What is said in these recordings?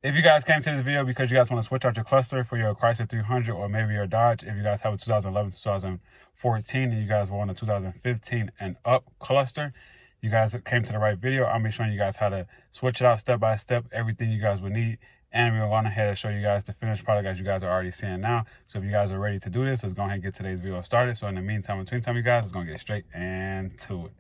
If you guys came to this video because you guys want to switch out your cluster for your Chrysler 300 or maybe your Dodge, if you guys have a 2011, 2014, and you guys want a 2015 and up cluster, you guys came to the right video. I'll be showing you guys how to switch it out step by step, everything you guys would need. And we're going ahead and show you guys the finished product as you guys are already seeing now. So if you guys are ready to do this, let's go ahead and get today's video started. So in the meantime, between time, you guys, let's go get straight into it.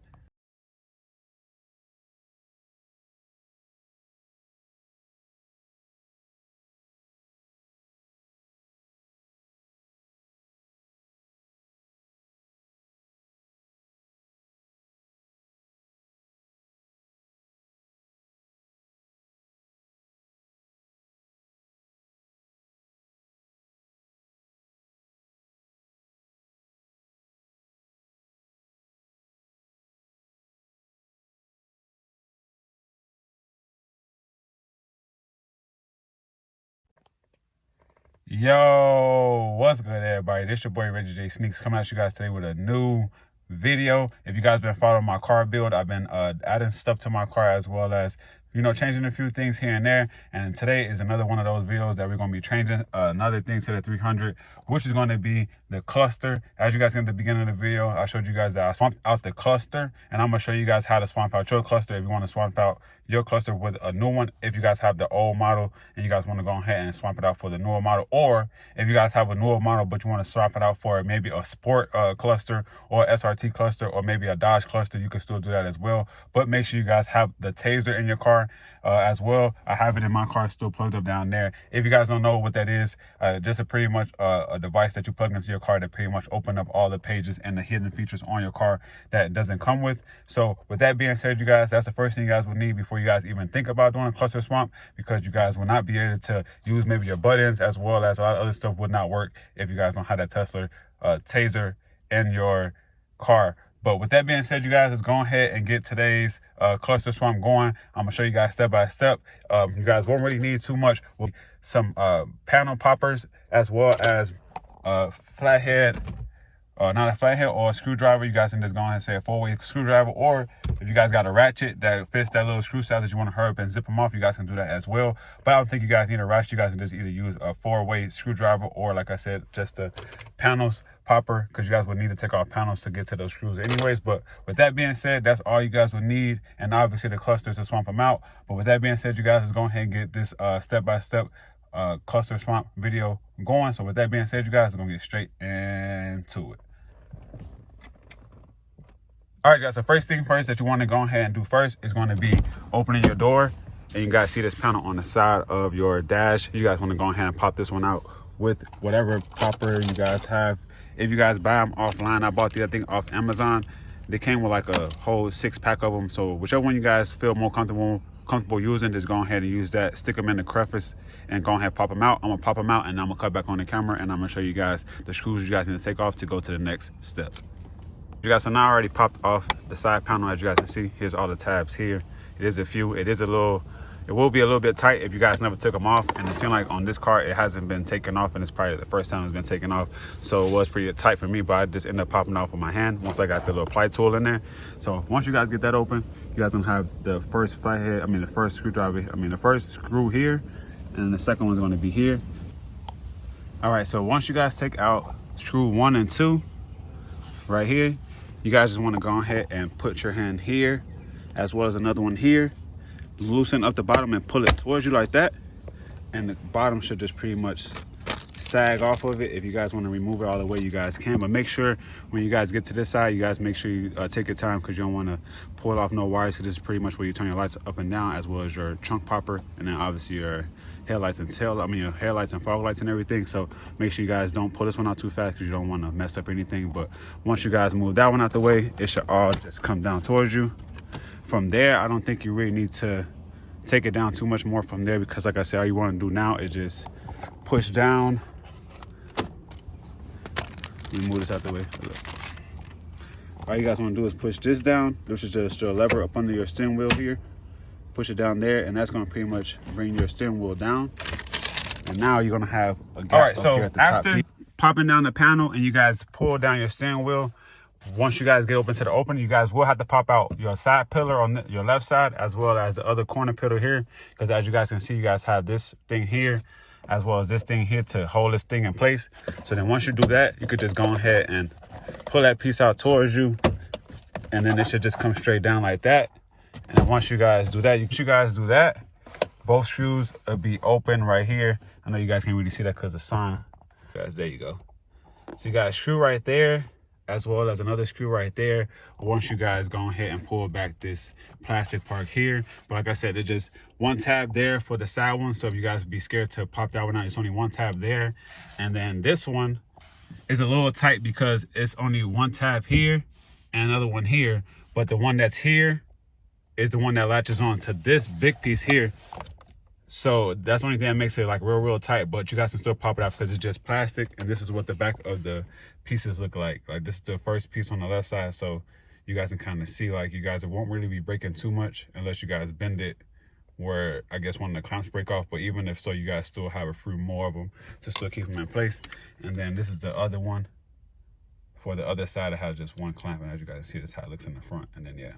Yo, what's good, everybody? This your boy Reggiejaysneakz coming at you guys today with a new video. If you guys been following my car build, I've been adding stuff to my car as well as, you know, changing a few things here and there. And today is another one of those videos that we're going to be changing another thing to the 300, which is going to be the cluster. As you guys see at the beginning of the video, I showed you guys that I swapped out the cluster, and I'm going to show you guys how to swap out your cluster if you want to swap out your cluster with a new one. If you guys have the old model and you guys want to go ahead and swap it out for the newer model, or if you guys have a newer model but you want to swap it out for maybe a sport cluster or SRT cluster or maybe a Dodge cluster, you can still do that as well. But make sure you guys have the Tazer in your car as well. I have it in my car still plugged up down there. If you guys don't know what that is, just a pretty much a device that you plug into your car that pretty much open up all the pages and the hidden features on your car that it doesn't come with. So with that being said, you guys, that's the first thing you guys will need before you guys even think about doing a cluster swap, because you guys will not be able to use maybe your buttons, as well as a lot of other stuff would not work if you guys don't have that Tesla Tazer in your car. But with that being said, you guys, let's go ahead and get today's cluster swap going. I'm gonna show you guys step by step. You guys won't really need too much. Some panel poppers, as well as flathead, not a flathead or a screwdriver. You guys can just go ahead and say a 4-way screwdriver, or if you guys got a ratchet that fits that little screw size that you want to hurry up and zip them off, you guys can do that as well. But I don't think you guys need a ratchet. You guys can just either use a 4-way screwdriver, or like I said, just a panels popper, because you guys would need to take off panels to get to those screws anyways. But with that being said, that's all you guys would need, and obviously the clusters to swap them out. But with that being said, you guys, let's go ahead and get this step-by-step cluster swap video going. So with that being said, you guys are gonna get straight into it. All right, guys, so first thing first that you want to go ahead and do first is going to be opening your door. And you guys see this panel on the side of your dash. You guys want to go ahead and pop this one out with whatever popper you guys have. If you guys buy them offline, I bought the other thing off Amazon. They came with like a whole 6-pack of them. So whichever one you guys feel more comfortable using, just go ahead and use that. Stick them in the crevice and go ahead and pop them out. I'm gonna pop them out, and I'm gonna cut back on the camera, and I'm gonna show you guys the screws you guys need to take off to go to the next step. You guys, so now I already popped off the side panel. As you guys can see, here's all the tabs here. It is a few. It will be a little bit tight if you guys never took them off, and it seemed like on this car it hasn't been taken off, and it's probably the first time it's been taken off, so it was pretty tight for me. But I just ended up popping off with my hand once I got the little ply tool in there. So once you guys get that open, you guys gonna have the first flathead, the first screwdriver, the first screw here, and the second one's going to be here. All right, so once you guys take out screw 1 and 2 right here, you guys just want to go ahead and put your hand here, as well as another one here. Loosen up the bottom and pull it towards you like that, and the bottom should just pretty much sag off of it. If you guys want to remove it all the way, you guys can, but make sure when you guys get to this side, you guys make sure you take your time, because you don't want to pull off no wires, because this is pretty much where you turn your lights up and down, as well as your trunk popper, and then obviously your headlights and your headlights and fog lights and everything. So make sure you guys don't pull this one out too fast, because you don't want to mess up anything. But once you guys move that one out the way, it should all just come down towards you. From there, I don't think you really need to take it down too much more from there, because like I said, all you want to do now is just push down. Let me move this out the way. All you guys want to do is push this down, which is just your lever up under your steering wheel here. Push it down there, and that's going to pretty much bring your steering wheel down. And now you're going to have a gap. All right, so after popping down the panel and you guys pull down your steering wheel, once you guys get open to the opening, you guys will have to pop out your side pillar on your left side, as well as the other corner pillar here, because as you guys can see, you guys have this thing here as well as this thing here to hold this thing in place. So then once you do that, you could just go ahead and pull that piece out towards you, and then it should just come straight down like that. And once you guys do that, both screws will be open right here. I know you guys can't really see that because of the sun. Guys, there you go. So you got a screw right there, as well as another screw right there. Once you guys go ahead and pull back this plastic part here. But like I said, there's just one tab there for the side one. So if you guys be scared to pop that one out, it's only one tab there. And then this one is a little tight because it's only one tab here and another one here. But the one that's here is the one that latches on to this big piece here. So that's the only thing that makes it like real tight, but you guys can still pop it out because it's just plastic. And this is what the back of the pieces look like. Like this is the first piece on the left side. So you guys can kind of see, like, you guys won't really be breaking too much unless you guys bend it where I guess one of the clamps break off. But even if so, you guys still have a few more of them to still keep them in place. And then this is the other one for the other side. It has just one clamp, and as you guys see, this is how it looks in the front. And then yeah,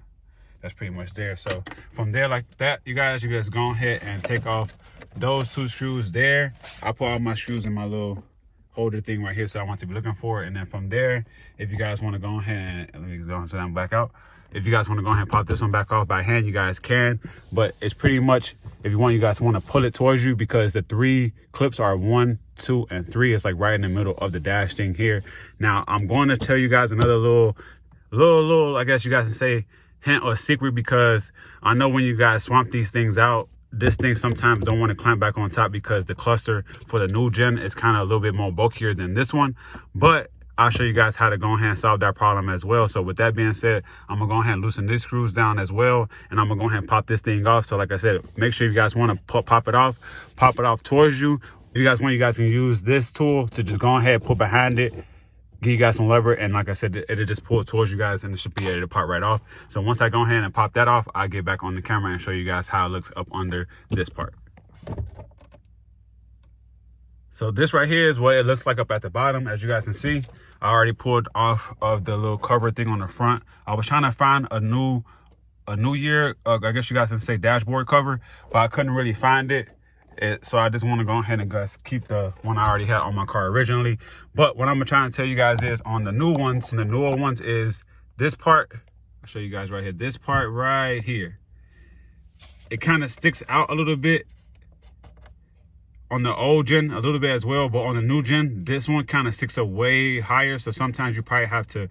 that's pretty much there. So from there, like that, you guys go ahead and take off those two screws there. I put all my screws in my little holder thing right here, so I want to be looking for it. And then from there, if you guys want to go ahead and let me go so I'm back out. If you guys want to go ahead and pop this one back off by hand, you guys can. But it's pretty much, if you guys want to pull it towards you, because the 3 clips are 1, 2, and 3. It's like right in the middle of the dash thing here. Now I'm going to tell you guys another little, I guess you guys can say, hint or secret, because I know when you guys swamp these things out, this thing sometimes don't want to clamp back on top because the cluster for the new gen is kind of a little bit more bulkier than this one. But I'll show you guys how to go ahead and solve that problem as well. So with that being said, I'm gonna go ahead and loosen these screws down as well, and I'm gonna go ahead and pop this thing off. So like I said, make sure you guys want to pop it off towards you. If you guys want, you guys can use this tool to just go ahead, put behind it, give you guys some lever, and like I said, it'll just pull it towards you guys, and it should be able to pop right off. So once I go ahead and pop that off, I'll get back on the camera and show you guys how it looks up under this part. So this right here is what it looks like up at the bottom. As you guys can see, I already pulled off of the little cover thing on the front. I was trying to find a new year, I guess you guys can say, dashboard cover, but I couldn't really find it. So I just want to go ahead and just keep the one I already had on my car originally. But what I'm trying to tell you guys is on the new ones, and the newer ones, is this part. I'll show you guys right here. This part right here, it kind of sticks out a little bit on the old gen, a little bit as well, but on the new gen, this one kind of sticks up way higher. So sometimes you probably have to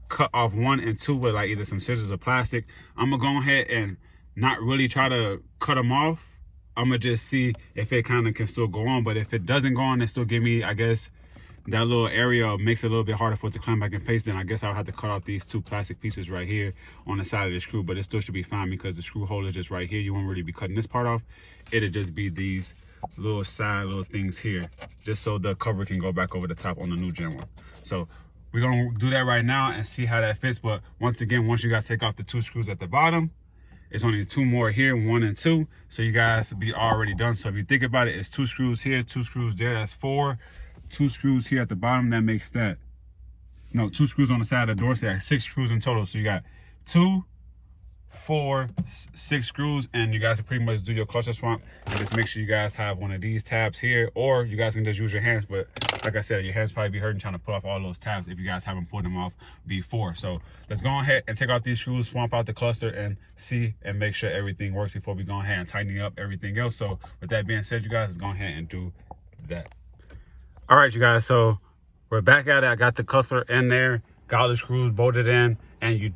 cut off 1 and 2 with like either some scissors or plastic. I'm gonna go ahead and not really try to cut them off. I'm gonna just see if it kind of can still go on. But if it doesn't go on and still give me, I guess, that little area makes it a little bit harder for it to clamp back in place, then I guess I'll have to cut off these 2 plastic pieces right here on the side of the screw. But it still should be fine because the screw hole is just right here. You won't really be cutting this part off. It'll just be these little things here, just so the cover can go back over the top on the new gen one. So we're gonna do that right now and see how that fits. But once again, once you guys take off the 2 screws at the bottom, it's only 2 more here, 1 and 2. So you guys will be already done. So if you think about it, it's 2 screws here, 2 screws there, that's 4. 2 screws here at the bottom, that makes that, no, 2 screws on the side of the door, so that's 6 screws in total. So you got 2, 4, 6 screws, and you guys can pretty much do your cluster swamp. And just make sure you guys have one of these tabs here, or you guys can just use your hands. But like I said, your hands probably be hurting trying to pull off all those tabs if you guys haven't pulled them off before. So let's go ahead and take off these screws, swamp out the cluster, and see and make sure everything works before we go ahead and tighten up everything else. So with that being said, you guys, let's go ahead and do that. All right, you guys, so we're back at it. I got the cluster in there, got all the screws bolted in, and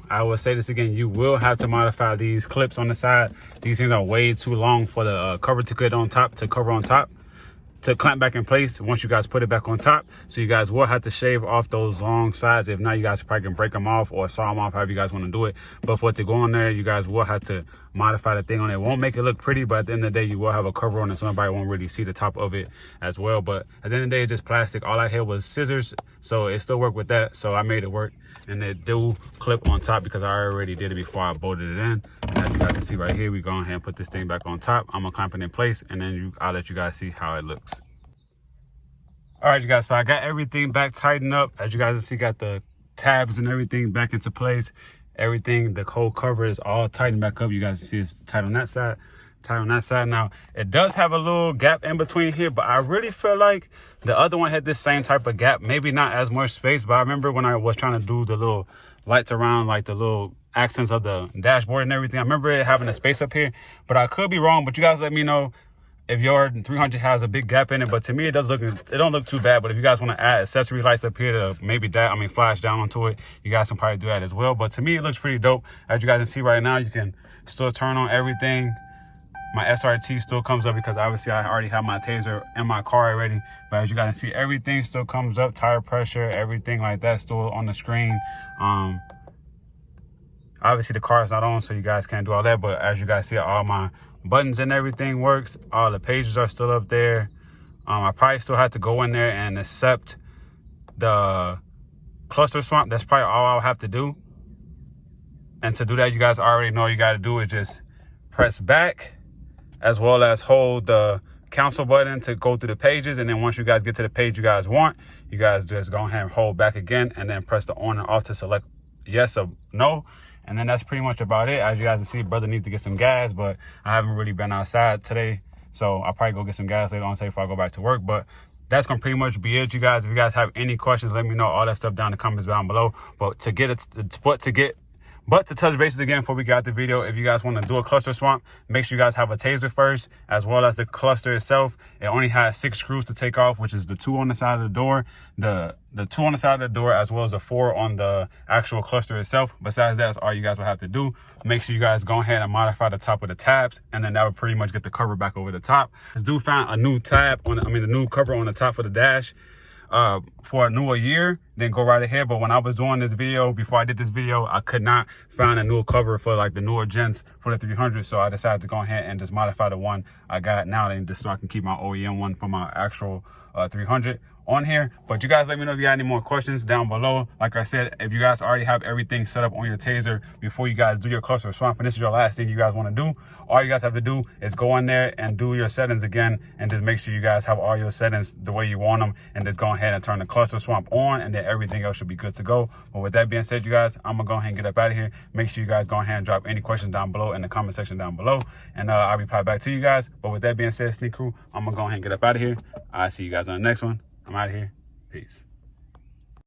I will say this again, you will have to modify these clips on the side. These things are way too long for the cover to get on top, to cover on top, to clamp back in place once you guys put it back on top. So you guys will have to shave off those long sides. If not, you guys probably can break them off or saw them off, however you guys want to do it. But for it to go on there, you guys will have to modify the thing on it. It won't make it look pretty, but at the end of the day, you will have a cover on it, so nobody won't really see the top of it as well. But at the end of the day, it's just plastic. All I had was scissors, so it still worked with that. So I made it work, and it do clip on top because I already did it before I bolted it in. And as you guys can see right here, we go ahead and put this thing back on top. I'm gonna clamp it in place, and then I'll let you guys see how it looks. All right, you guys, so I got everything back tightened up. As you guys can see, got the tabs and everything back into place. Everything, the whole cover is all tightened back up. You guys see it's tight on that side, tight on that side. Now it does have a little gap in between here, but I really feel like the other one had this same type of gap, maybe not as much space. But I remember when I was trying to do the little lights around, like the little accents of the dashboard and everything, I remember it having a space up here, but I could be wrong. But you guys let me know if your 300 has a big gap in it. But to me, it don't look too bad. But if you guys want to add accessory lights up here to maybe flash down onto it, you guys can probably do that as well. But to me, it looks pretty dope. As you guys can see right now, you can still turn on everything. My SRT still comes up because obviously I already have my Tazer in my car already. But as you guys can see, everything still comes up, tire pressure, everything like that still on the screen. Obviously the car is not on, so you guys can't do all that. But as you guys see, all my buttons and everything works. All the pages are still up there. I probably still have to go in there and accept the cluster swap. That's probably all I'll have to do. And to do that, you guys already know you got to do is just press back, as well as hold the cancel button to go through the pages. And then once you guys get to the page you guys want, you guys just go ahead and hold back again, and then press the on and off to select yes or no. And then that's pretty much about it. As you guys can see, brother needs to get some gas, but I haven't really been outside today, so I'll probably go get some gas later on today before I go back to work. But that's gonna pretty much be it, you guys. If you guys have any questions, let me know. All that stuff down in the comments down below. But to touch bases again before we get out the video, if you guys want to do a cluster swap, make sure you guys have a Tazer first, as well as the cluster itself. It only has 6 screws to take off, which is the 2 on the side of the door, the 2 on the side of the door, as well as the 4 on the actual cluster itself. Besides that, that's all you guys will have to do. Make sure you guys go ahead and modify the top of the tabs, and then that would pretty much get the cover back over the top. This dude found a new tab on the new cover on the top for the dash for a newer year, then go right ahead. But when I was doing this video, before I did this video, I could not find a newer cover for like the newer gens for the 300, so I decided to go ahead and just modify the one I got now, and just so I can keep my OEM one for my actual 300 on here. But you guys let me know if you got any more questions down below. Like I said, if you guys already have everything set up on your Tazer before you guys do your cluster swap, and this is your last thing you guys want to do, all you guys have to do is go in there and do your settings again, and just make sure you guys have all your settings the way you want them, and just go ahead and turn the cluster swap on, and then everything else should be good to go. But with that being said, you guys, I'm gonna go ahead and get up out of here. Make sure you guys go ahead and drop any questions down below in the comment section down below, and I'll reply back to you guys. But with that being said, Sneak Crew, I'm gonna go ahead and get up out of here. I'll see you guys on the next one. I'm out of here. Peace.